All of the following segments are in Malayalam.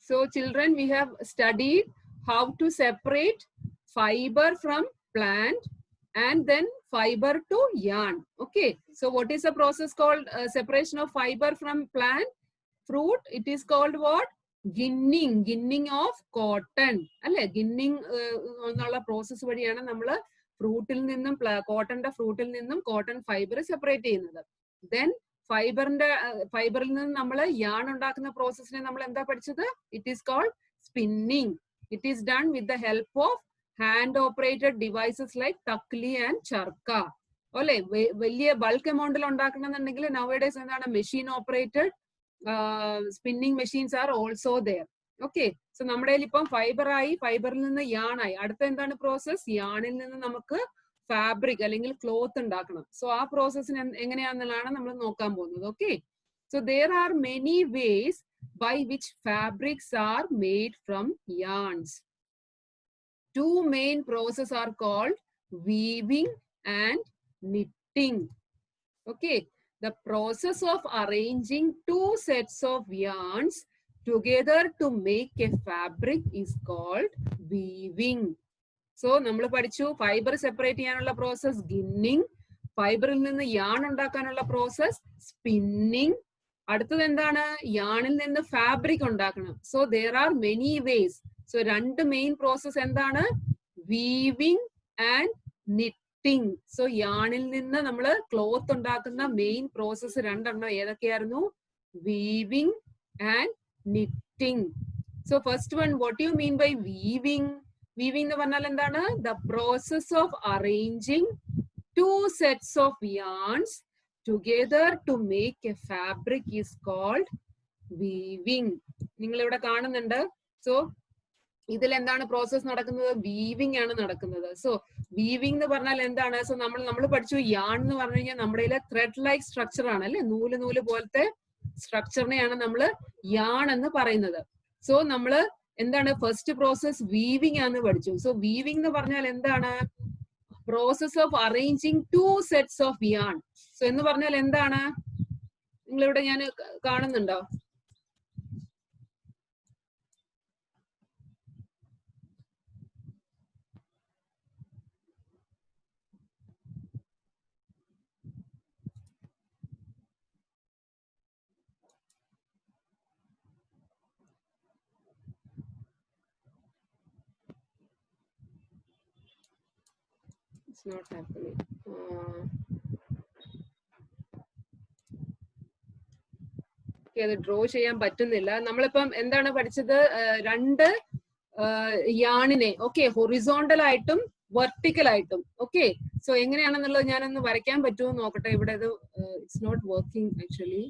So children, we have studied how to separate fiber from plant and then fiber to yarn. Okay, so what is the process called separation of fiber from plant? Fruit, it is called what? Ginning of cotton. Alle, ginning ennulla process vadiyana nammal fruitil ninnum cotton ന്റെ fruitil ninnum cotton fiber separate cheyyunnathu. Then ഫൈബറിൽ നിന്ന് നമ്മൾ യാൺ ഉണ്ടാക്കുന്ന പ്രോസസ്സിനെ നമ്മൾ എന്താ പഠിച്ചത്? It is called spinning. It is done with the help of hand operated devices like takli and charkha. അല്ലെ, വലിയ ബൾക്ക് എമൗണ്ടിൽ ഉണ്ടാക്കണമെന്നുണ്ടെങ്കിൽ നൗഡേസ് എന്താണ് machine operated spinning machines are also there. Okay, so നമ്മുടെ ഇപ്പം ഫൈബർ ആയി, ഫൈബറിൽ നിന്ന് യാൺ ആയി. അടുത്ത എന്താണ് പ്രോസസ്? യാണിൽ നിന്ന് നമുക്ക് ഫാബ്രിക് അല്ലെങ്കിൽ ക്ലോത്ത് ഉണ്ടാക്കണം. സോ ആ പ്രോസസ്സിന് എങ്ങനെയാണെന്നുള്ളതാണ് നമ്മൾ നോക്കാൻ പോകുന്നത്. Okay, so there are many ways by which fabrics are made from yarns. Two main processes are called weaving and knitting. Okay, the process of arranging two sets of yarns together to make a fabric is called weaving. So നമ്മൾ പഠിച്ചു ഫൈബർ സെപ്പറേറ്റ് ചെയ്യാനുള്ള പ്രോസസ് ഗിന്നിങ്, ഫൈബറിൽ നിന്ന് യാൺ ഉണ്ടാക്കാനുള്ള പ്രോസസ് സ്പിന്നിങ്. അടുത്തത് എന്താണ്? യാണിൽ നിന്ന് ഫാബ്രിക് ഉണ്ടാക്കണം. So there are many ways. So രണ്ട് മെയിൻ പ്രോസസ് എന്താണ്? Weaving and knitting. സോ യാണിൽ നിന്ന് നമ്മൾ ക്ലോത്ത് ഉണ്ടാക്കുന്ന മെയിൻ പ്രോസസ് രണ്ടെണ്ണം ഏതൊക്കെയായിരുന്നു? Weaving and knitting. So first one, what you mean by weaving? Weaving എന്ന് പറഞ്ഞാൽ എന്താണ്? The process of arranging two sets of yarns together to make a fabric is called weaving. നിങ്ങൾ ഇവിടെ കാണുന്നുണ്ട്. സോ ഇതിൽ എന്താണ് പ്രോസസ് നടക്കുന്നത്? വീവിംഗ് ആണ് നടക്കുന്നത്. സോ വീവിംഗ് എന്ന് പറഞ്ഞാൽ എന്താണ്? സോ നമ്മൾ പഠിച്ചു യാൺ എന്ന് പറഞ്ഞു കഴിഞ്ഞാൽ നമ്മുടെ ത്രെഡ് ലൈക്ക് സ്ട്രക്ചർ ആണ്, അല്ലെ, നൂല് പോലത്തെ സ്ട്രക്ചറിനെയാണ് നമ്മൾ യാൺ എന്ന് പറയുന്നത്. സോ നമ്മള് എന്താണ് ഫസ്റ്റ് പ്രോസസ്? വീവിംഗ് ആണെന്ന് പഠിച്ചു. സോ വീവിംഗ് എന്ന് പറഞ്ഞാൽ എന്താണ്? Process of arranging two sets of yarn. So എന്ന് പറഞ്ഞാൽ എന്താണ്? നിങ്ങളിവിടെ ഞാൻ കാണുന്നുണ്ടോ? Not happening. അത് ഡ്രോ ചെയ്യാൻ പറ്റുന്നില്ല. നമ്മളിപ്പം എന്താണ് പഠിച്ചത്? രണ്ട് യാണിനെ ഹൊറിസോണ്ടൽ ആയിട്ടും വെർട്ടിക്കൽ ആയിട്ടും. ഓക്കെ, സോ എങ്ങനെയാണെന്നുള്ളത് ഞാനൊന്ന് വരയ്ക്കാൻ പറ്റുമോ നോക്കട്ടെ. ഇവിടെ ഇത് it's not working actually.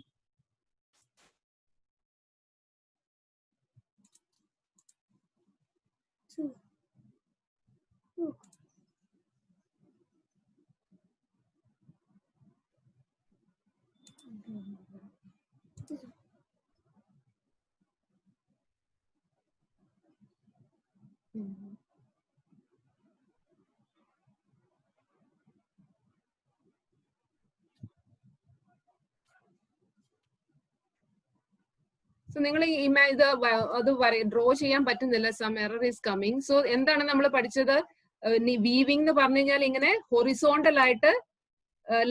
So നിങ്ങൾ അത് ഡ്രോ ചെയ്യാൻ പറ്റുന്നില്ല. Some error is coming. So എന്താണ് നമ്മൾ പഠിച്ചത്? വീവിംഗ് എന്ന് പറഞ്ഞു കഴിഞ്ഞാൽ ഇങ്ങനെ ഹൊറിസോണ്ടൽ ആയിട്ട്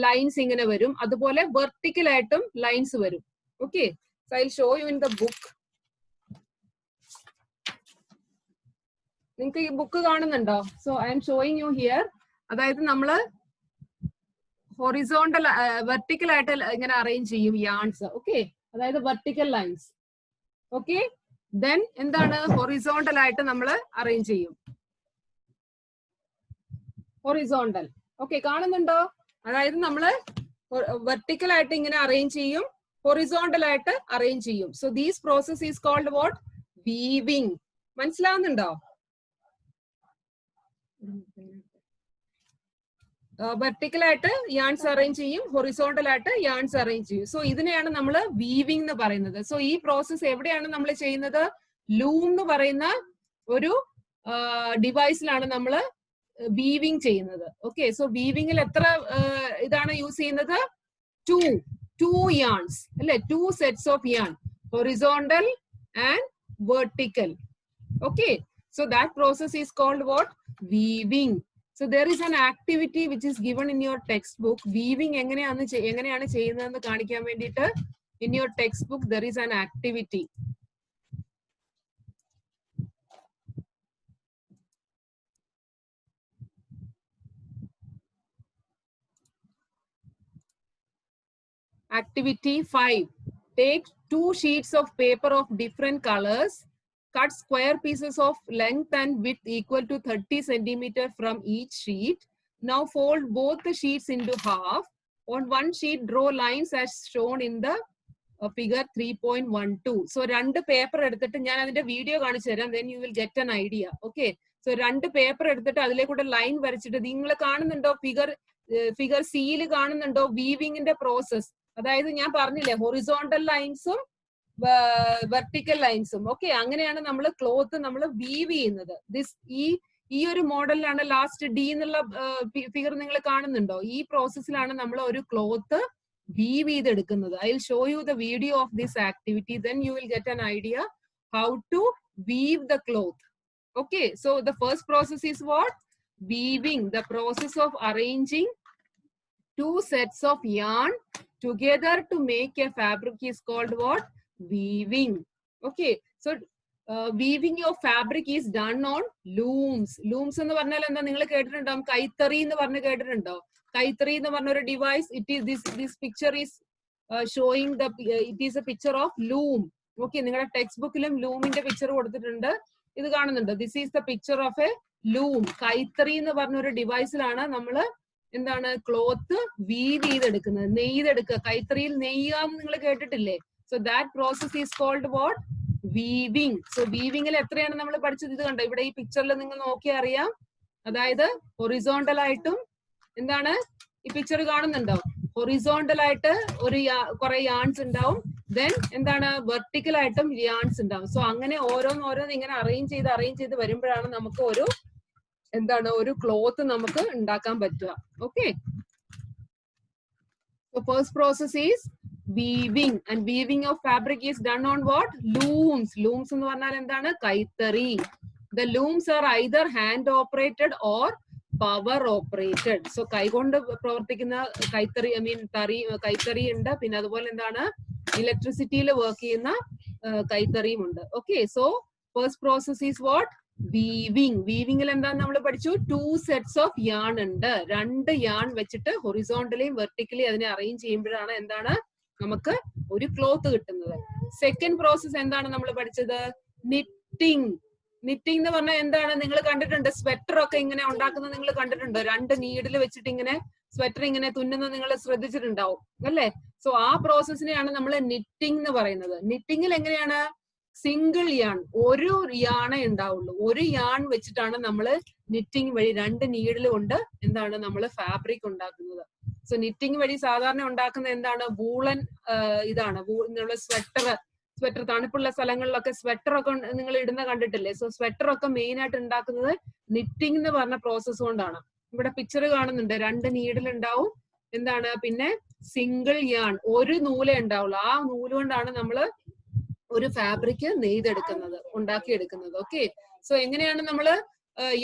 ലൈൻസ് ഇങ്ങനെ വരും, അതുപോലെ വെർട്ടിക്കൽ ആയിട്ടും ലൈൻസ് വരും. Okay, so I will show you in the book. നിങ്ങൾക്ക് ഈ ബുക്ക് കാണുന്നുണ്ടോ? So I M showing U here. അതായത് നമ്മള് ഹൊറിസോണ്ടൽ വെർട്ടിക്കൽ ആയിട്ട് ഇങ്ങനെ അറേഞ്ച് ചെയ്യും യാൺസ്. ഓക്കെ, അതായത് വെർട്ടിക്കൽ ലൈൻസ്. ഓക്കെ, ദെൻ എന്താണ്? ഹൊറിസോണ്ടൽ ആയിട്ട് നമ്മൾ അറേഞ്ച് ചെയ്യും. ഹൊറിസോണ്ടൽ. ഓക്കെ, കാണുന്നുണ്ടോ? അതായത് നമ്മള് വെർട്ടിക്കൽ ആയിട്ട് ഇങ്ങനെ അറേഞ്ച് ചെയ്യും, ഹൊറിസോണ്ടൽ ആയിട്ട് അറേഞ്ച് ചെയ്യും. So these process is called what? Weaving. മനസ്സിലാവുന്നുണ്ടോ? വെർട്ടിക്കൽ ആയിട്ട് യാൺസ് അറേഞ്ച് ചെയ്യും, ഹൊറിസോണ്ടൽ ആയിട്ട് യാൺസ് അറേഞ്ച് ചെയ്യും. സോ ഇതിനെയാണ് നമ്മൾ വീവിംഗ് എന്ന് പറയുന്നത്. സോ ഈ പ്രോസസ് എവിടെയാണ് നമ്മൾ ചെയ്യുന്നത്? ലൂം എന്ന് പറയുന്ന ഒരു ഡിവൈസിലാണ് നമ്മൾ വീവിംഗ് ചെയ്യുന്നത്. ഓക്കെ, സോ വീവിംഗിൽ എത്ര ഇതാണ് യൂസ് ചെയ്യുന്നത്? ടു യാൺസ്, അല്ലെ, two sets of yarn, horizontal and vertical. Okay, so that process is called what? Weaving. So there is an activity which is given in your textbook. Weaving എങ്ങനെയാണ് ചെയ്യുന്നതെന്ന് കാണിക്കാൻ വേണ്ടിയിട്ട് in your textbook there is an activity. Activity 5. Take 2 sheets of paper of different colors. Cut square pieces of length and width equal to 30 centimeters from each sheet. Now fold both the sheets into half. On one sheet, draw lines as shown in the figure 3.12. So, രണ്ട് പേപ്പർ എടുത്തിട്ട് ഞാൻ അതിന്റെ വീഡിയോ കാണിച്ചു തരാം. Then you will get an idea. Okay. So, രണ്ട് പേപ്പർ എടുത്തിട്ട് അതിലേക്കൂടെ ലൈൻ വരച്ചിട്ട് നിങ്ങൾ കാണുന്നുണ്ടോ ഫിഗർ സിയിൽ കാണുന്നുണ്ടോ വീവിങ്ങിന്റെ പ്രോസസ്? അതായത് ഞാൻ പറഞ്ഞില്ലേ ഹൊറിസോണ്ടൽ ലൈൻസും വെർട്ടിക്കൽ ലൈൻസും. ഓക്കെ, അങ്ങനെയാണ് നമ്മൾ ക്ലോത്ത് നമ്മൾ വീവ് ചെയ്യുന്നത്. ഈ ഒരു മോഡലിലാണ് ലാസ്റ്റ് ഡി എന്നുള്ള ഫിഗർ നിങ്ങൾ കാണുന്നുണ്ടോ? ഈ പ്രോസസ്സിലാണ് നമ്മൾ ഒരു ക്ലോത്ത് വീവ് ചെയ്തെടുക്കുന്നത്. I will show you the video of this activity, then you will get an idea how to weave the cloth. Okay, so the first process is what? Weaving. The process of arranging two sets of yarn together to make a fabric is called what? Weaving. Okay, so weaving of fabric is done on looms. Looms എന്ന് പറഞ്ഞാൽ എന്താ നിങ്ങൾ കേട്ടിട്ടുണ്ടാവും? കൈത്തറി എന്ന് പറഞ്ഞ് കേട്ടിട്ടുണ്ടോ? കൈത്തറി എന്ന് പറഞ്ഞ ഒരു device. It is this picture is showing the it is A picture of loom. Okay, നിങ്ങളുടെ ടെക്സ്റ്റ് ബുക്കിലും ലൂമിന്റെ പിക്ചർ കൊടുത്തിട്ടുണ്ട്. ഇത് കാണുന്നുണ്ട്. This is the picture of A loom. കൈത്തറി എന്ന് പറഞ്ഞ ഒരു ഡിവൈസിലാണ് നമ്മള് എന്താണ് ക്ലോത്ത് വീവ് ചെയ്തെടുക്കുന്നത്, നെയ്തെടുക്കുക. കൈത്തറിയിൽ നെയ്യാന്ന് നിങ്ങൾ കേട്ടിട്ടില്ലേ? So that process is called what? Weaving. So വീവിംഗിൽ എത്രയാണ് നമ്മൾ പഠിച്ചത്? ഇത് കണ്ടോ, ഇവിടെ ഈ പിക്ചറിൽ നിങ്ങൾ നോക്കിയാൽ അറിയാം. അതായത് ഹൊറിസോണ്ടൽ ആയിട്ടും എന്താണ് ഈ പിക്ചർ കാണുന്നുണ്ടോ? ഹൊറിസോണ്ടൽ ആയിട്ട് ഒരു കുറെ യാൺസ് ഉണ്ടാവും. ദെൻ എന്താണ് വെർട്ടിക്കൽ ആയിട്ടും യാൺസ് ഉണ്ടാവും. സോ അങ്ങനെ ഓരോന്നോരോന്ന് ഇങ്ങനെ അറേഞ്ച് ചെയ്ത് വരുമ്പോഴാണ് നമുക്ക് എന്താണ് ഒരു ക്ലോത്ത് നമുക്ക് ഉണ്ടാക്കാൻ പറ്റുക. Okay, so first process is weaving, and weaving of fabric is done on what? Looms. Looms എന്ന് പറഞ്ഞാൽ എന്താണ്? കൈത്തറി. The looms are either hand operated or power operated. So കൈകൊണ്ട് പ്രവർത്തിക്കുന്ന കൈത്തറി, കൈത്തറി ഉണ്ട്. പിന്നെ അതുപോലെ എന്താണ് ഇലക്ട്രിസിറ്റിയിൽ വർക്ക് ചെയ്യുന്ന കൈത്തറിയും ഉണ്ട്. Okay, so first process is what? Weaving. വീവിംഗിൽ എന്താണ് നമ്മൾ പഠിച്ചു? 2 sets of yarn ഉണ്ട്. 2 yarn വെച്ചിട്ട് ഹൊറിസോണ്ടലിയും വെർട്ടിക്കലി അതിനെ അറേഞ്ച് ചെയ്യുമ്പോഴാണ് എന്താണ് നമുക്ക് ഒരു ക്ലോത്ത് കിട്ടുന്നത്. സെക്കൻഡ് പ്രോസസ് എന്താണ് നമ്മൾ പഠിച്ചത്? നിറ്റിംഗ്. നിറ്റിംഗ് എന്ന് പറഞ്ഞാൽ എന്താണ്? നിങ്ങൾ കണ്ടിട്ടുണ്ട് സ്വെറ്റർ ഒക്കെ ഇങ്ങനെ ഉണ്ടാക്കുന്നത് നിങ്ങൾ കണ്ടിട്ടുണ്ടോ? 2 നീഡിൽ വെച്ചിട്ട് ഇങ്ങനെ സ്വെറ്റർ ഇങ്ങനെ തുന്നുന്നത് നിങ്ങൾ ശ്രദ്ധിച്ചിട്ടുണ്ടാവും അല്ലേ? സോ ആ പ്രോസസ്സിനെയാണ് നമ്മൾ നിറ്റിംഗ് എന്ന് പറയുന്നത്. നിറ്റിംഗിൽ എങ്ങനെയാണ്? സിംഗിൾ യാൺ, ഒരു യാണേ ഉണ്ടാവുള്ളൂ. ഒരു യാൺ വെച്ചിട്ടാണ് നമ്മൾ നിറ്റിംഗ് വഴി 2 നീഡിൽ കൊണ്ട് എന്താണ് നമ്മൾ ഫാബ്രിക് ഉണ്ടാക്കുന്നത്. സോ നിറ്റിംഗ് വഴി സാധാരണ ഉണ്ടാക്കുന്നത് എന്താണ്? വൂളൻ ഇതാണ്. സ്വെറ്റർ തണുപ്പുള്ള സ്ഥലങ്ങളിലൊക്കെ സ്വെറ്റർ ഒക്കെ നിങ്ങൾ ഇടുന്ന കണ്ടിട്ടില്ലേ? സോ സ്വെറ്റർ ഒക്കെ മെയിൻ ആയിട്ട് ഉണ്ടാക്കുന്നത് നിറ്റിംഗ് എന്ന് പറഞ്ഞ പ്രോസസ് കൊണ്ടാണ്. ഇവിടെ പിക്ചർ കാണുന്നുണ്ട്. 2 നീഡിൽ ഉണ്ടാവും. എന്താണ് പിന്നെ സിംഗിൾ യാൺ, ഒരു നൂലേ ഉണ്ടാവുള്ളൂ. ആ നൂല് കൊണ്ടാണ് നമ്മള് ഒരു ഫാബ്രിക് നെയ്തെടുക്കുന്നത്, ഉണ്ടാക്കിയെടുക്കുന്നത്. ഓക്കെ, സോ എങ്ങനെയാണ് നമ്മള്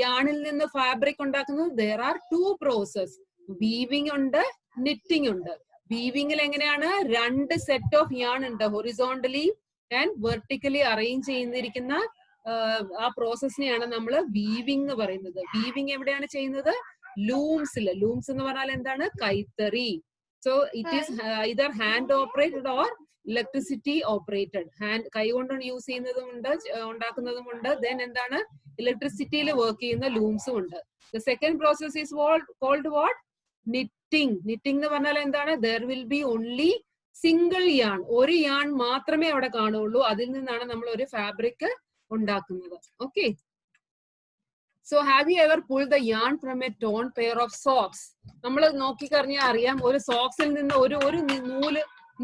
യാണിൽ നിന്ന് ഫാബ്രിക് ഉണ്ടാക്കുന്നത്? there are 2 process. വീവിംഗ് ഉണ്ട്, നിറ്റിംഗ് ഉണ്ട്. വീവിംഗിൽ എങ്ങനെയാണ്? 2 സെറ്റ് ഓഫ് യാൺ ഉണ്ട്. ഹൊറിസോണ്ടലി ആൻഡ് വെർട്ടിക്കലി അറേഞ്ച് ചെയ്തിരിക്കുന്ന ആ പ്രോസസ്സിനെയാണ് നമ്മൾ വീവിംഗ് എന്ന് പറയുന്നത്. വീവിംഗ് എവിടെയാണ് ചെയ്യുന്നത്? ലൂംസിൽ. ലൂംസ് എന്ന് പറഞ്ഞാൽ എന്താണ്? കൈത്തറി. So it is either hand operated or electricity operated. Hand കൈ കൊണ്ട് യൂസ് ചെയ്യുന്നതുമുണ്ട്, ഉണ്ടാക്കുന്നതുമുണ്ട്. ദെൻ എന്താണ് ഇലക്ട്രിസിറ്റിയിൽ വർക്ക് ചെയ്യുന്ന ലൂംസും ഉണ്ട്. The second process is called what? Knitting. Knitting എന്ന് പറഞ്ഞാൽ എന്താണ്? there will be only single yarn. ഒരു യാൺ മാത്രമേ അവിടെ കാണുള്ളൂ. അതിൽ നിന്നാണ് നമ്മൾ ഒരു ഫാബ്രിക് ഉണ്ടാക്കുന്നത്. Okay, so have you ever pull the yarn from A tone pair of socks? നമ്മൾ നോക്കിക്കറിഞ്ഞാൽ അറിയാം, ഒരു സോക്സിൽ നിന്ന് ഒരു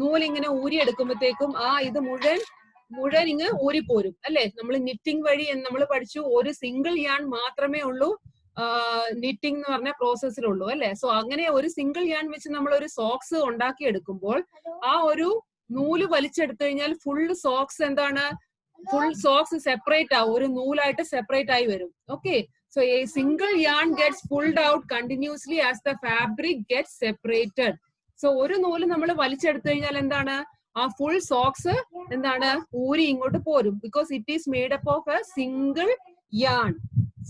നൂലിങ്ങനെ ഊരിയെടുക്കുമ്പോഴത്തേക്കും ഇത് മുഴുവൻ ഇങ്ങ് ഊരിപ്പോരും അല്ലെ? നമ്മൾ നിറ്റിംഗ് വഴി നമ്മൾ പഠിച്ചു ഒരു സിംഗിൾ യാൺ മാത്രമേ ഉള്ളൂ നിറ്റിംഗ് എന്ന് പറഞ്ഞ പ്രോസസ്സിലുള്ളൂ അല്ലെ? സോ അങ്ങനെ ഒരു സിംഗിൾ യാൺ വെച്ച് നമ്മൾ ഒരു സോക്സ് ഉണ്ടാക്കി എടുക്കുമ്പോൾ ആ ഒരു നൂല് വലിച്ചെടുത്തു കഴിഞ്ഞാൽ ഫുൾ സോക്സ് എന്താണ് full socks separate ആവും, ഒരു നൂലായിട്ട് സെപ്പറേറ്റ് ആയി വരും. Okay, so a single yarn gets pulled out continuously as the fabric gets separated. So ഒരു നൂല് നമ്മൾ വലിച്ചെടുത്തു കഴിഞ്ഞാൽ എന്താണ്, ആ ഫുൾ സോക്സ് എന്താണ് ഊരി ഇങ്ങോട്ട് പോരും, because it is made up of a single yarn.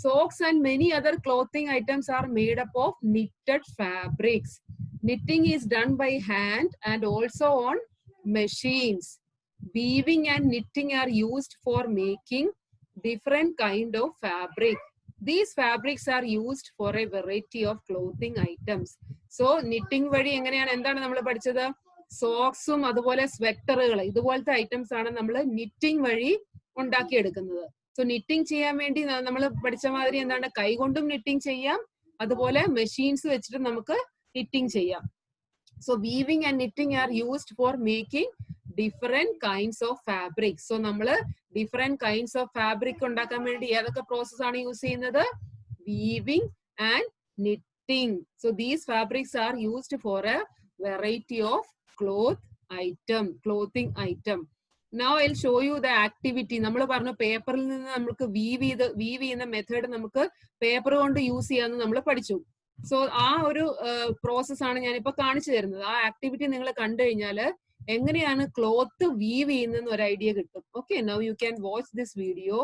Socks and many other clothing items are made up of knitted fabrics. Knitting is done by hand and also on machines. Weaving and knitting are used for making different kind of fabric. These fabrics are used for a variety of clothing items. So knitting വഴി എങ്ങനെയാണ്, എന്താണ് നമ്മൾ പഠിച്ചത്, സോക്സും അതുപോലെ സ്വെറ്ററുകൾ ഇതുപോലത്തെ ഐറ്റംസ് ആണ് നമ്മൾ knitting വഴി ഉണ്ടാക്കിയെടുക്കുന്നത്. സോ knitting ചെയ്യാൻ വേണ്ടി നമ്മൾ പഠിച്ച മാതിരി എന്താണ്, കൈകൊണ്ടും knitting ചെയ്യാം, അതുപോലെ മെഷീൻസ് വെച്ചിട്ട് നമുക്ക് knitting ചെയ്യാം. So weaving and knitting are used for making different kinds of fabrics. So നമ്മള് different kinds of fabric ഉണ്ടാക്കാൻ വേണ്ടി ഏതൊക്കെ പ്രോസസ് ആണ് യൂസ് ചെയ്യുന്നത്, weaving and knitting. So these fabrics are used for a variety of clothing item. Now I'll show you the activity. നമ്മൾ പറഞ്ഞു പേപ്പറിൽ നിന്ന് നമുക്ക് വീവ് ചെയ്യുന്ന മെത്തേഡ് നമുക്ക് പേപ്പർ കൊണ്ട് യൂസ് ചെയ്യാന്ന് നമ്മൾ പഠിച്ചു. സോ ആ ഒരു പ്രോസസ് ആണ് ഞാനിപ്പോ കാണിച്ചു തരുന്നത്. ആ ആക്ടിവിറ്റി നിങ്ങൾ കണ്ടു കഴിഞ്ഞാൽ എങ്ങനെയാണ് ക്ലോത്ത് വീവ് ചെയ്യുന്നതെന്ന് ഒരു ഐഡിയ കിട്ടും. Okay, now you can watch this video.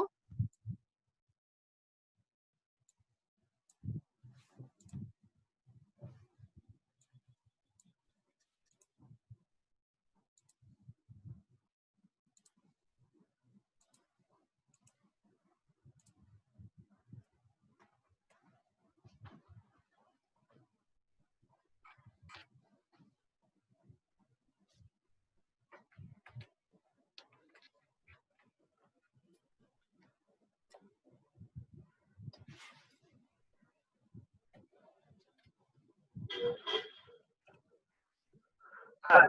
Hi,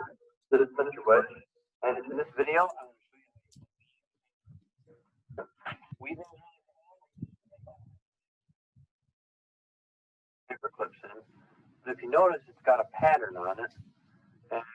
this is Mr. West, and in this video, I'm going to show you weaving paper clips in. But if you notice, it's got a pattern on it. And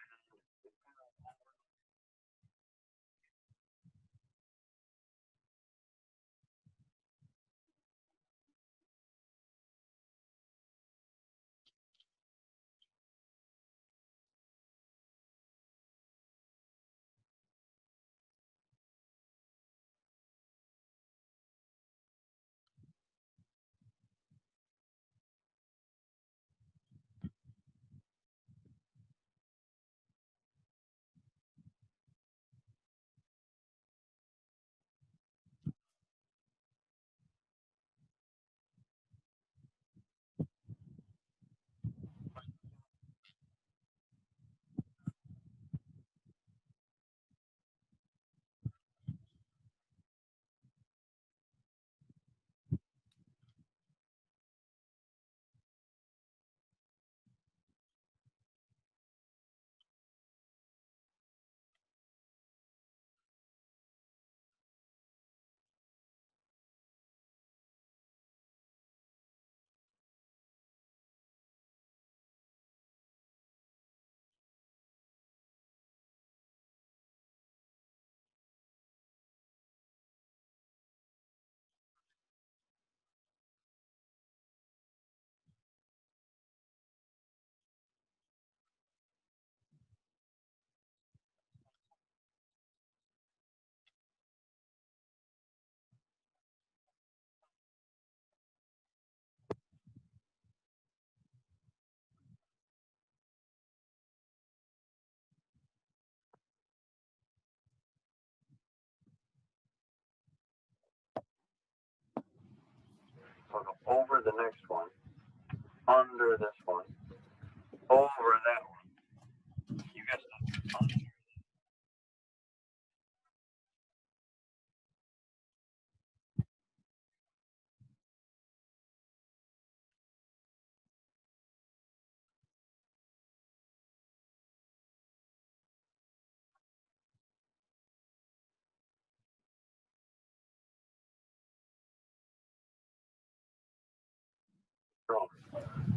I'll go over the next one, under this one, over that one. You guys know.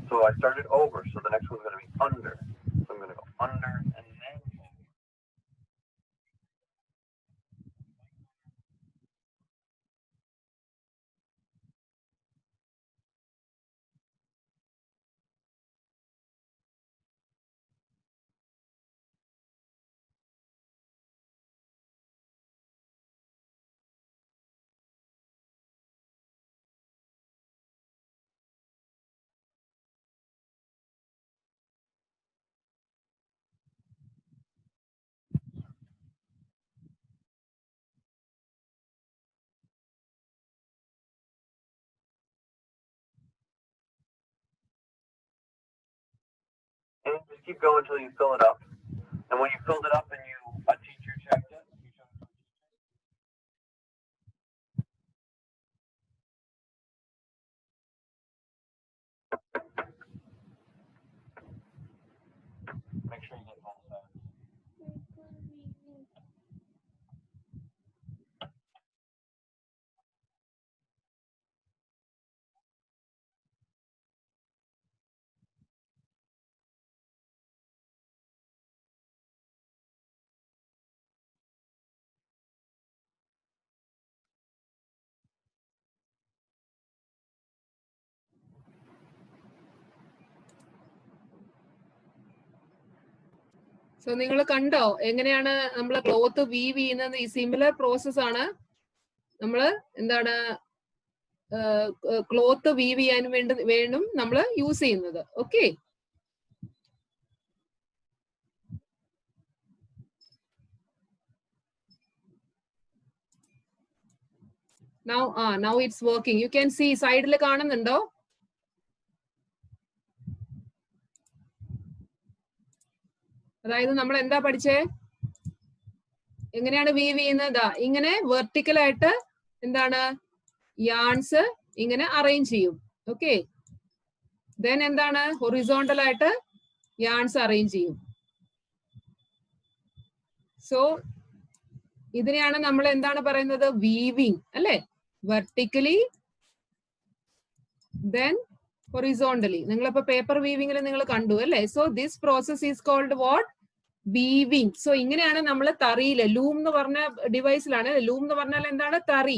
So I started over, so the next one's going to be under. So I'm going to go under and then over. keep going until you fill it up. And when you filled it up and a teacher checked it, you show it to a teacher. Make sure you get both sides. So നിങ്ങൾ കണ്ടോ എങ്ങനെയാണ് നമ്മൾ ക്ലോത്ത് വീവ് ചെയ്യുന്നത്? ഈ സിമിലർ പ്രോസസ് ആണ് നമ്മൾ എന്താണ് ക്ലോത്ത് വീവ് ചെയ്യാൻ വേണം നമ്മൾ യൂസ് ചെയ്യുന്നത്. Okay, now it's working. You can see സൈഡിൽ കാണുന്നുണ്ടോ? അതായത് നമ്മൾ എന്താ പഠിച്ചേ? എങ്ങനെയാണ് വീവ് ചെയ്യുന്നത്? ഇങ്ങനെ വെർട്ടിക്കൽ ആയിട്ട് എന്താണ് യാൺസ് ഇങ്ങനെ അറേഞ്ച് ചെയ്യും. ഓക്കെ, ദെൻ എന്താണ് ഹൊറിസോണ്ടൽ ആയിട്ട് യാൺസ് അറേഞ്ച് ചെയ്യും. സോ ഇതിനെയാണ് നമ്മൾ എന്താണ് പറയുന്നത്? വീവിങ് അല്ലെ? Vertically then horizontally. നിങ്ങളിപ്പോ പേപ്പർ വീവിംഗിൽ നിങ്ങൾ കണ്ടു അല്ലെ? So this process is called what? Weaving. So ഇങ്ങനെയാണ് നമ്മൾ തറിയില്, ലൂം എന്ന് പറഞ്ഞ ഡിവൈസിലാണ്. ലൂം എന്ന് പറഞ്ഞാൽ എന്താണ്? തറി.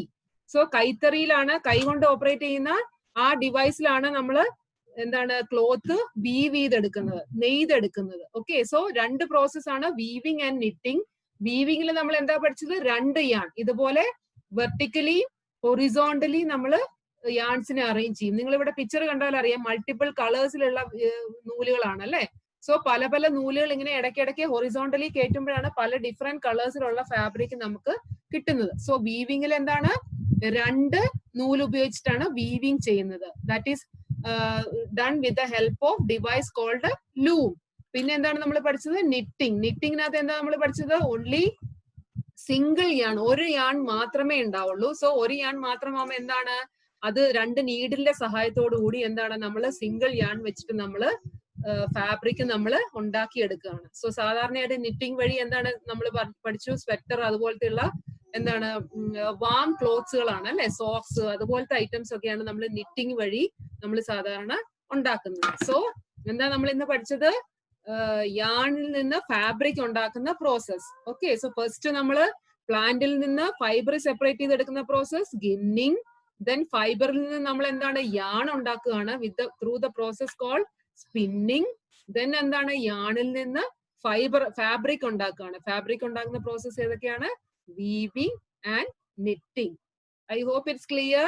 സോ കൈത്തറിയിലാണ്, കൈ കൊണ്ട് ഓപ്പറേറ്റ് ചെയ്യുന്ന ആ ഡിവൈസിലാണ് നമ്മൾ എന്താണ് ക്ലോത്ത് വീവ് ചെയ്തെടുക്കുന്നത്, നെയ്തെടുക്കുന്നത്. ഓക്കെ, സോ രണ്ട് പ്രോസസ് ആണ് വീവിങ് ആൻഡ് നിറ്റിംഗ്. വീവിംഗിൽ നമ്മൾ എന്താ പഠിച്ചത്? രണ്ട് യാൺ ഇതുപോലെ വെർട്ടിക്കലി ഹൊറിസോണ്ടലി നമ്മൾ യാൺസിനെ അറേഞ്ച് ചെയ്യും. നിങ്ങൾ ഇവിടെ പിക്ചർ കണ്ടാൽ അറിയാം, മൾട്ടിപ്പിൾ കളേഴ്സിലുള്ള നൂലുകളാണ് അല്ലെ? സോ പല പല നൂലുകൾ ഇങ്ങനെ ഇടയ്ക്കിടയ്ക്ക് ഹൊറിസോണ്ടലി കയറ്റുമ്പോഴാണ് പല ഡിഫറെന്റ് കളേഴ്സിലുള്ള ഫാബ്രിക് നമുക്ക് കിട്ടുന്നത്. സോ വീവിംഗിൽ എന്താണ്? രണ്ട് നൂല് ഉപയോഗിച്ചിട്ടാണ് വീവിംഗ് ചെയ്യുന്നത്. That is done with the help of device called loom. പിന്നെ എന്താണ് നമ്മൾ പഠിച്ചത്? നിറ്റിംഗ്. നിറ്റിംഗിനകത്ത് എന്താ നമ്മൾ പഠിച്ചത്? ഓൺലി സിംഗിൾ യാൺ, ഒരു യാൺ മാത്രമേ ഉണ്ടാവുള്ളൂ. സോ ഒരു യാൺ മാത്രമാകുമ്പോൾ എന്താണ്? അത് രണ്ട് നീഡിലിന്റെ സഹായത്തോടു കൂടി എന്താണ് നമ്മൾ സിംഗിൾ യാൺ വെച്ചിട്ട് നമ്മൾ ഫാബ്രിക് നമ്മൾ ഉണ്ടാക്കിയെടുക്കുകയാണ്. സോ സാധാരണയായിട്ട് നിറ്റിംഗ് വഴി എന്താണ് നമ്മൾ പഠിച്ചു? സ്വെറ്റർ അതുപോലത്തെയുള്ള എന്താണ് വാം ക്ലോത്ത്സുകളാണ് അല്ലെ? സോക്സ് അതുപോലത്തെ ഐറ്റംസ് ഒക്കെയാണ് നമ്മൾ നിറ്റിംഗ് വഴി നമ്മൾ സാധാരണ ഉണ്ടാക്കുന്നത്. സോ എന്താ നമ്മൾ ഇന്ന് പഠിച്ചത്? യാണിൽ നിന്ന് ഫാബ്രിക് ഉണ്ടാക്കുന്ന പ്രോസസ്. ഓക്കെ, സോ ഫസ്റ്റ് നമ്മൾ പ്ലാന്റിൽ നിന്ന് ഫൈബർ സെപ്പറേറ്റ് ചെയ്തെടുക്കുന്ന പ്രോസസ് ഗിന്നിങ്. ദെൻ ഫൈബറിൽ നിന്ന് നമ്മൾ എന്താണ് യാൺ ഉണ്ടാക്കുകയാണ് through the process called spinning. Then എന്താണ് യാണിൽ നിന്ന് ഫാബ്രിക് ഉണ്ടാക്കുകയാണ്. ഫാബ്രിക് ഉണ്ടാക്കുന്ന പ്രോസസ് ഏതൊക്കെയാണ്? Weaving and knitting. I hope it's clear.